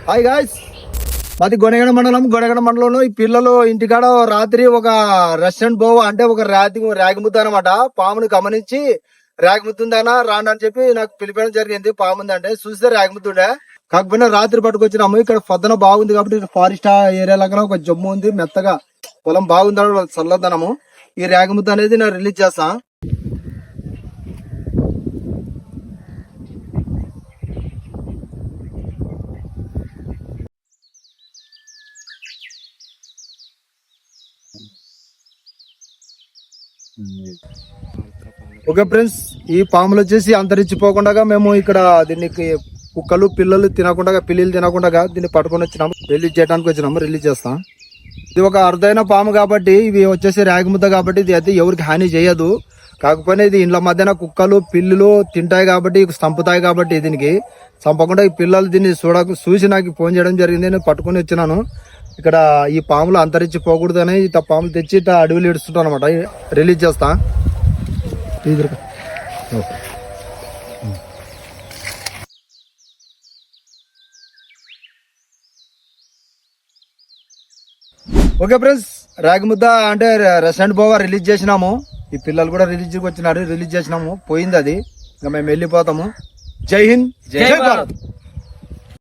Hi guys, మాది గొనగడ మండలంలో ఈ పిల్లలు ఇంటికాడ రాత్రి ఒక రెస్టారెంట్ బోవ అంటే ఒక రాగిముద్ద అనమాట. పాముని గమనించి రాగిముద్దుందనా రాండి అని చెప్పి నాకు పిలిపేయడం జరిగింది. పాముంది అంటే చూస్తే రాగిముద్దుండే, కాకపోయినా రాత్రి పట్టుకొచ్చినాము. ఇక్కడ పొద్దున బాగుంది కాబట్టి ఫారెస్ట్ ఏరియా లాగా ఒక జమ్ము ఉంది, మెత్తగా పొలం బాగుంది, చల్లదనము. ఈ రాగిముద్ద అనేది నేను రిలీజ్ చేస్తా. ఓకే ఫ్రెండ్స్, ఈ పాములు వచ్చేసి అంతరించిపోకుండా మేము ఇక్కడ దీనికి కుక్కలు పిల్లలు తినకుండా పిల్లిలు తినకుండా దీన్ని పట్టుకొని వచ్చినాము. రిలీజ్ చేయడానికి వచ్చినాము, రిలీజ్ చేస్తాం. ఇది ఒక అరుదైన పాము కాబట్టి ఇవి వచ్చేసి రాగిముద్ద కాబట్టి ఇది అయితే ఎవరికి హాని చేయదు. కాకపోతే ఇది ఇండ్ల మధ్యన కుక్కలు పిల్లులు తింటాయి కాబట్టి చంపుతాయి కాబట్టి దీనికి చంపకుండా ఈ పిల్లలు దీన్ని చూసి నాకు ఫోన్ చేయడం జరిగింది. నేను పట్టుకొని వచ్చినాను. ఇక్కడ ఈ పాములు అంతరించిపోకూడదని ఇట్లా పాములు తెచ్చి ఇట్లా అడవిలు ఇడుస్తుంటాను అనమాట. రిలీజ్ చేస్తా. ఓకే ఫ్రెండ్స్, రాగిముద్ద అంటే రెస్టారెంట్ బోగా రిలీజ్ చేసినాము. ఈ పిల్లలు కూడా రిలీజ్ వచ్చినారు, రిలీజ్ చేసినాము. పోయింది అది, ఇంకా మేము వెళ్ళిపోతాము. జై హింద్, జై భారత్.